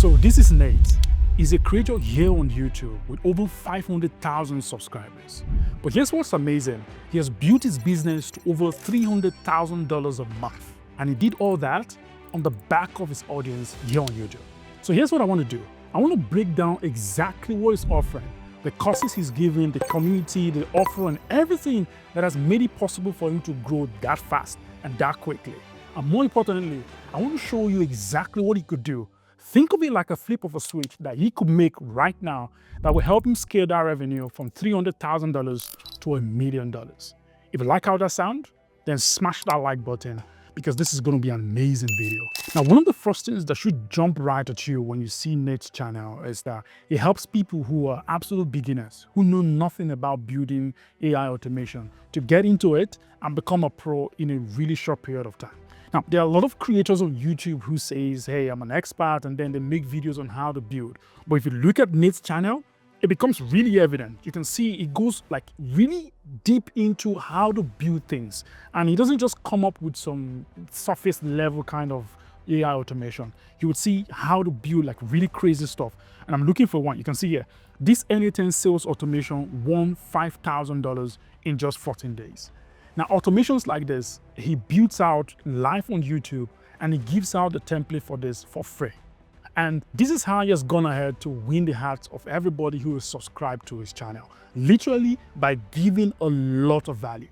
So this is Nate. He's a creator here on YouTube with over 500,000 subscribers. But here's what's amazing. He has built his business to over $300,000 a month. And he did all that on the back of his audience here on YouTube. So here's what I want to do. I want to break down exactly what he's offering, the courses he's giving, the community, the offer, and everything that has made it possible for him to grow that fast and that quickly. And more importantly, I want to show you exactly what he could do. Think of it like a flip of a switch that he could make right now that will help him scale that revenue from $300,000 to $1 million. If you like how that sounds, then smash that like button because this is going to be an amazing video. Now, one of the first things that should jump right at you when you see Nate's channel is that it helps people who are absolute beginners, who know nothing about building AI automation, to get into it and become a pro in a really short period of time. Now, there are a lot of creators on YouTube who says, hey, I'm an expert, and then they make videos on how to build. But if you look at Nate's channel, it becomes really evident. You can see it goes like really deep into how to build things. And he doesn't just come up with some surface level kind of AI automation. You would see how to build like really crazy stuff. And I'm looking for one. You can see here, this NA10 sales automation won $5,000 in just 14 days. Now, automations like this, he builds out live on YouTube and he gives out the template for this for free. And this is how he has gone ahead to win the hearts of everybody who is subscribed to his channel, literally by giving a lot of value.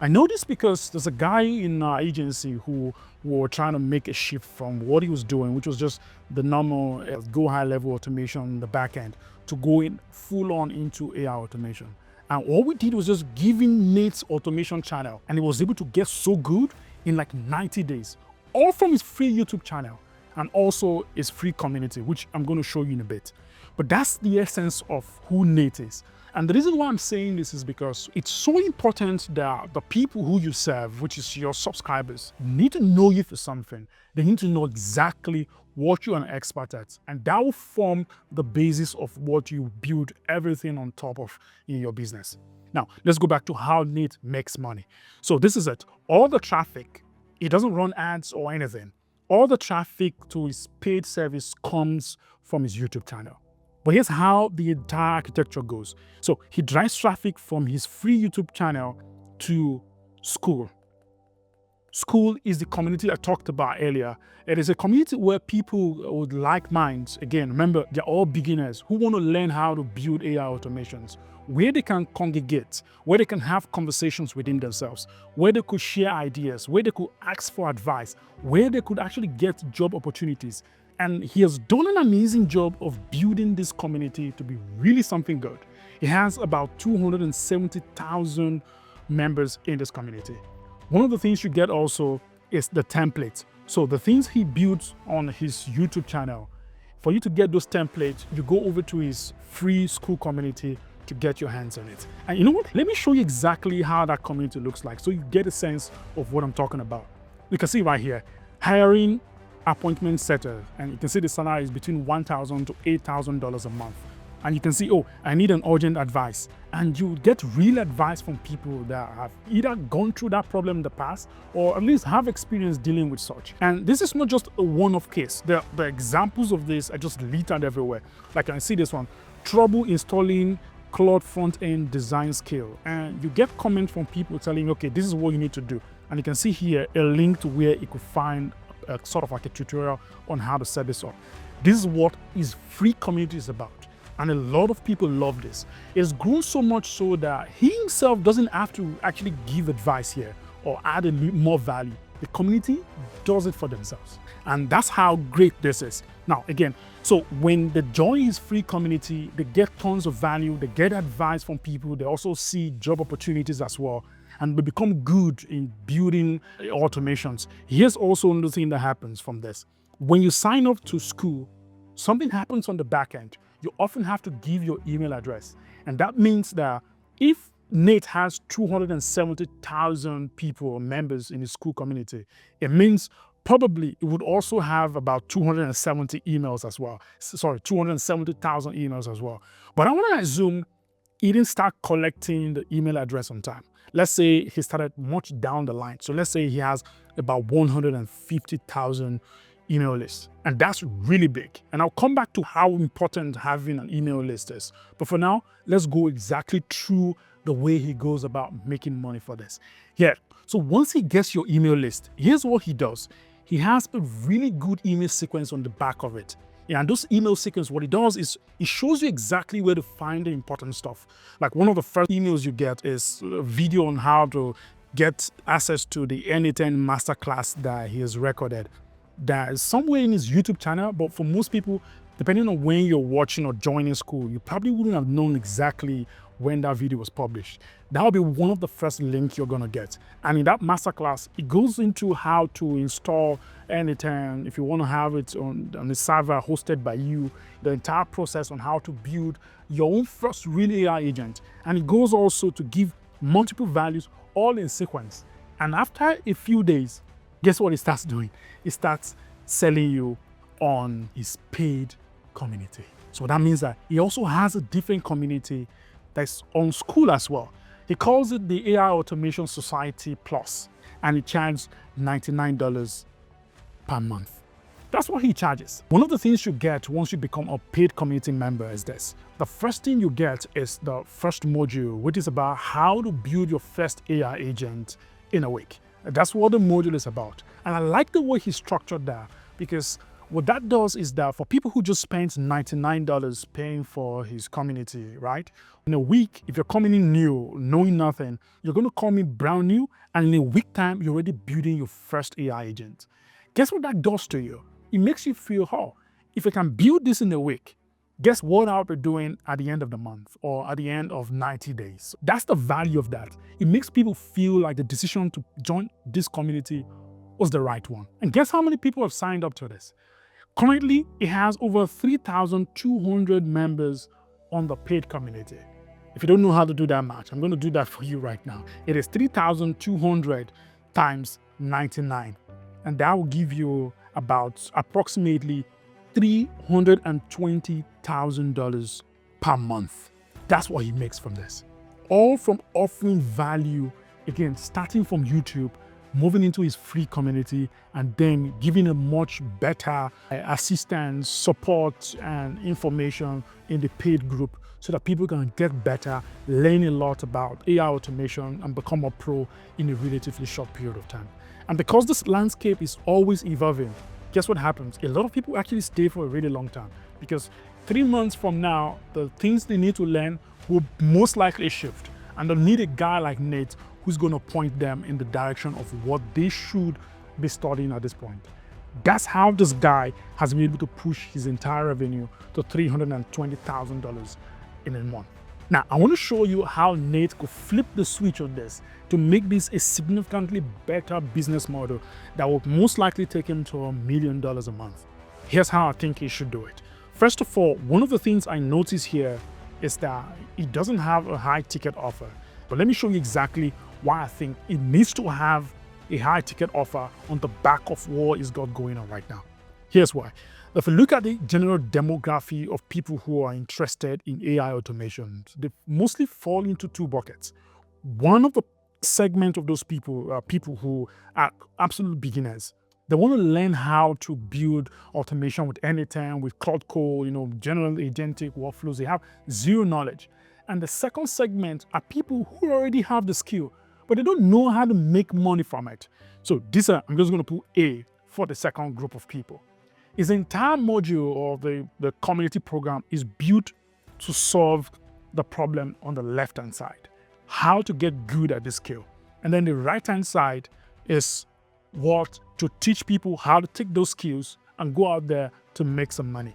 I know this because there's a guy in our agency who were trying to make a shift from what he was doing, which was just the normal go high level automation in the back end, to go in full on into AI automation. And all we did was just giving Nate's automation channel, and he was able to get so good in like 90 days, all from his free YouTube channel and also his free community, which I'm going to show you in a bit. But that's the essence of who Nate is. And the reason why I'm saying this is because it's so important that the people who you serve, which is your subscribers, need to know you for something. They need to know exactly what you're an expert at. And that will form the basis of what you build everything on top of in your business. Now, let's go back to how Nate makes money. So this is it. All the traffic, he doesn't run ads or anything. All the traffic to his paid service comes from his YouTube channel. But here's how the entire architecture goes. So he drives traffic from his free YouTube channel to Skool. Skool is the community I talked about earlier. It is a community where people with like minds, again, remember, they're all beginners who want to learn how to build AI automations, where they can congregate, where they can have conversations within themselves, where they could share ideas, where they could ask for advice, where they could actually get job opportunities. And he has done an amazing job of building this community to be really something good. He has about 270,000 members in this community. One of the things you get also is the templates. So the things he built on his YouTube channel, for you to get those templates, you go over to his free Skool community to get your hands on it. And you know what? Let me show you exactly how that community looks like so you get a sense of what I'm talking about. You can see right here, hiring appointment setter, and you can see the salary is between $1,000 to $8,000 a month. And you can see, oh, I need an urgent advice. And you get real advice from people that have either gone through that problem in the past or at least have experience dealing with such. And this is not just a one-off case. The examples of this are just littered everywhere. Like I see this one, trouble installing Claude front-end design skill. And you get comments from people telling, okay, this is what you need to do. And you can see here a link to where you could find a sort of like a tutorial on how to set this up. This is what his free community is about. And a lot of people love this. It's grown so much so that he himself doesn't have to actually give advice here or add more value. The community does it for themselves. And that's how great this is. Now, again, so when they join his free community, they get tons of value, they get advice from people, they also see job opportunities as well, and they become good in building automations. Here's also another thing that happens from this. When you sign up to Skool, something happens on the back end. You often have to give your email address. And that means that if Nate has 270,000 people or members in his Skool community, it means probably it would also have about 270 emails as well. Sorry, 270,000 emails as well. But I want to assume he didn't start collecting the email address on time. Let's say he started much down the line. So let's say he has about 150,000 email list. And that's really big. And I'll come back to how important having an email list is. But for now, let's go exactly through the way he goes about making money for this. Yeah, so once he gets your email list, here's what he does. He has a really good email sequence on the back of it. Yeah, and those email sequence, what it does is it shows you exactly where to find the important stuff. Like one of the first emails you get is a video on how to get access to the N8N masterclass that he has recorded. That is somewhere in his YouTube channel, but for most people, depending on when you're watching or joining Skool, you probably wouldn't have known exactly when that video was published. That'll be one of the first links you're gonna get. And in that masterclass, it goes into how to install N8N, if you wanna have it on the server hosted by you, the entire process on how to build your own first real AI agent. And it goes also to give multiple values all in sequence. And after a few days, guess what it starts doing? It starts selling you on his paid community. So that means that he also has a different community that's on Skool as well. He calls it the AI Automation Society Plus, and he charges $99 per month. That's what he charges. One of the things you get once you become a paid community member is this. The first thing you get is the first module, which is about how to build your first AI agent in a week. That's what the module is about. And I like the way he structured that, because what that does is that for people who just spent $99 paying for his community, right? In a week, if you're coming in new, knowing nothing, you're going to come in brand new, and in a week time, you're already building your first AI agent. Guess what that does to you? It makes you feel, oh, if I can build this in a week, guess what I'll be doing at the end of the month or at the end of 90 days? That's the value of that. It makes people feel like the decision to join this community was the right one. And guess how many people have signed up to this? Currently, it has over 3,200 members on the paid community. If you don't know how to do that math, I'm going to do that for you right now. It is 3,200 times 99. And that will give you about approximately $320,000 per month. That's what he makes from this. All from offering value, again, starting from YouTube, moving into his free community, and then giving a much better assistance, support, and information in the paid group so that people can get better, learn a lot about AI automation, and become a pro in a relatively short period of time. And because this landscape is always evolving, guess what happens? A lot of people actually stay for a really long time, because 3 months from now, the things they need to learn will most likely shift. And they'll need a guy like Nate who's going to point them in the direction of what they should be studying at this point. That's how this guy has been able to push his entire revenue to $320,000 in a month. Now, I want to show you how Nate could flip the switch on this to make this a significantly better business model that will most likely take him to $1 million a month. Here's how I think he should do it. First of all, one of the things I notice here is that he doesn't have a high ticket offer. But let me show you exactly why I think it needs to have a high ticket offer on the back of what he's got going on right now. Here's why. If you look at the general demography of people who are interested in AI automation, they mostly fall into two buckets. One of the segment of those people are people who are absolute beginners. They want to learn how to build automation with N8N, with Cloud Code, general agentic workflows. They have zero knowledge. And the second segment are people who already have the skill, but they don't know how to make money from it. So I'm just going to put A for the second group of people. His entire module of the community program is built to solve the problem on the left-hand side, how to get good at this skill. And then the right-hand side is what to teach people how to take those skills and go out there to make some money.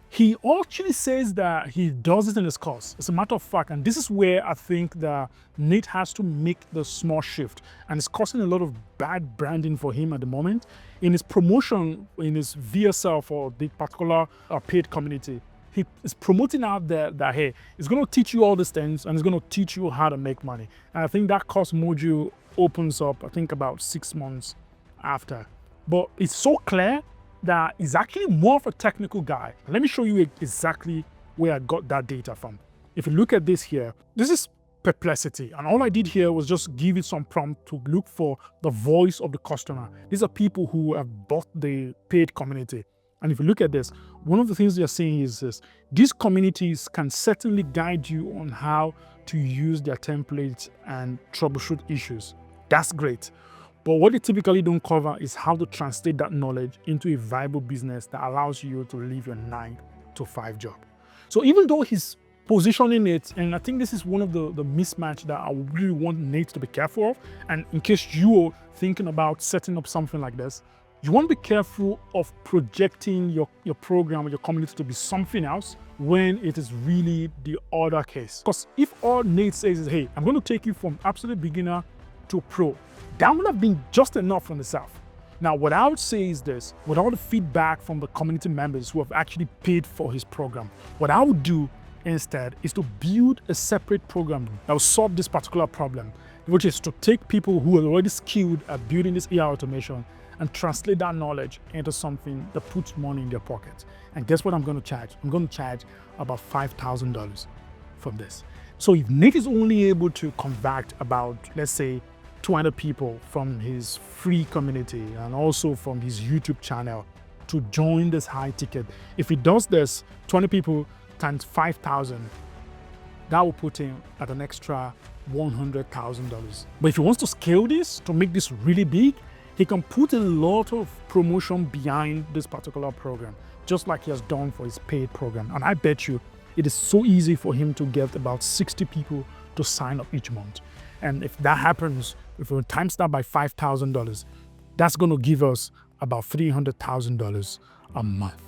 He actually says that he does it in his course. As a matter of fact, and this is where I think that Nate has to make the small shift, and it's causing a lot of bad branding for him at the moment. In his promotion, in his VSL for the particular paid community, he is promoting out there that, hey, it's going to teach you all these things and it's going to teach you how to make money. And I think that course module opens up, I think, about 6 months after. But it's so clear that he's actually more of a technical guy. Let me show you exactly where I got that data from. If you look at this here, this is perplexity. And all I did here was just give it some prompt to look for the voice of the customer. These are people who have bought the paid community. And if you look at this, one of the things they're saying is this: these communities can certainly guide you on how to use their templates and troubleshoot issues. That's great. But what they typically don't cover is how to translate that knowledge into a viable business that allows you to leave your 9-to-5 job. So even though he's positioning it, and I think this is one of the mismatch that I really want Nate to be careful of, and in case you're thinking about setting up something like this, you want to be careful of projecting your program or your community to be something else when it is really the other case. Because if all Nate says is, hey, I'm going to take you from absolute beginner to pro, that would have been just enough from the South. Now, what I would say is this: with all the feedback from the community members who have actually paid for his program, what I would do instead is to build a separate program that will solve this particular problem, which is to take people who are already skilled at building this AI automation and translate that knowledge into something that puts money in their pocket. And guess what I'm going to charge? I'm going to charge about $5,000 from this. So if Nate is only able to convert about, let's say, 200 people from his free community and also from his YouTube channel to join this high ticket, if he does this, 20 people times 5,000, that will put him at an extra $100,000. But if he wants to scale this to make this really big, he can put a lot of promotion behind this particular program, just like he has done for his paid program. And I bet you it is so easy for him to get about 60 people to sign up each month. And if that happens, if we times that by $5,000, that's going to give us about $300,000 a month.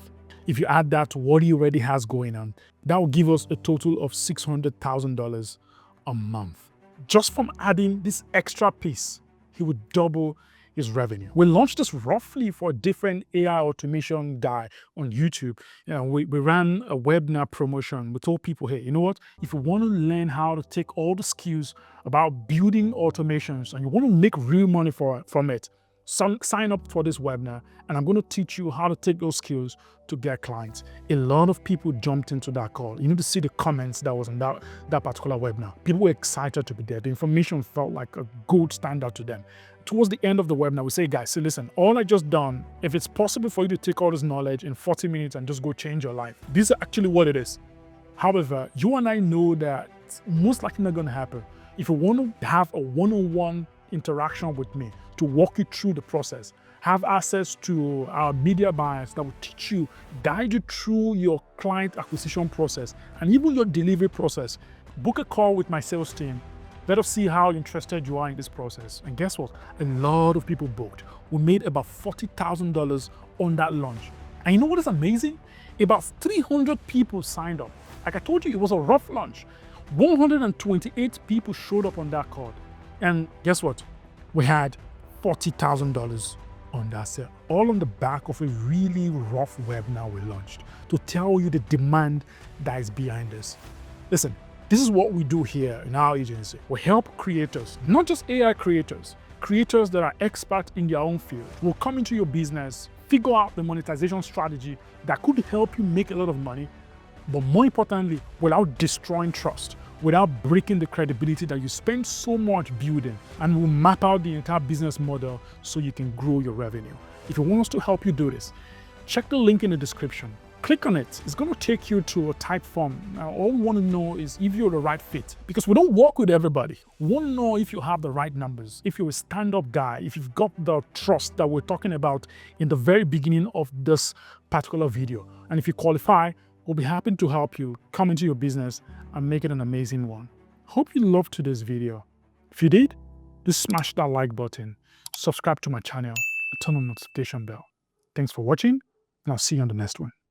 If you add that to what he already has going on, that will give us a total of $600,000 a month. Just from adding this extra piece, he would double his revenue. We launched this roughly for a different AI automation guy on YouTube. We ran a webinar promotion. We told people, hey, you know what? If you want to learn how to take all the skills about building automations and you want to make real money from it, sign up for this webinar, and I'm going to teach you how to take those skills to get clients. A lot of people jumped into that call. You need to see the comments that was in that particular webinar. People were excited to be there. The information felt like a gold standard to them. Towards the end of the webinar, we say, guys, so listen, all I just done, if it's possible for you to take all this knowledge in 40 minutes and just go change your life, this is actually what it is. However, you and I know that it's most likely not going to happen. If you want to have a one-on-one interaction with me to walk you through the process, have access to our media buyers that will teach you, guide you through your client acquisition process and even your delivery process, book a call with my sales team. Let us see how interested you are in this process. And guess what? A lot of people booked. We made about $40,000 on that launch. And you know what is amazing? About 300 people signed up. Like I told you, it was a rough launch. 128 people showed up on that call. And guess what? We had $40,000 on that sale, all on the back of a really rough webinar we launched to tell you the demand that is behind this. Listen, this is what we do here in our agency. We help creators, not just AI creators, creators that are experts in their own field. Will come into your business, figure out the monetization strategy that could help you make a lot of money, but more importantly, without destroying trust, without breaking the credibility that you spend so much building, and we'll map out the entire business model so you can grow your revenue. If you want us to help you do this, check the link in the description. Click on it. It's going to take you to a type form. Now, all we want to know is if you're the right fit, because we don't work with everybody. We want to know if you have the right numbers, if you're a stand-up guy, if you've got the trust that we're talking about in the very beginning of this particular video. And if you qualify, we'll be happy to help you come into your business and make it an amazing one. Hope you loved today's video. If you did, just smash that like button, subscribe to my channel, and turn on the notification bell. Thanks for watching, and I'll see you on the next one.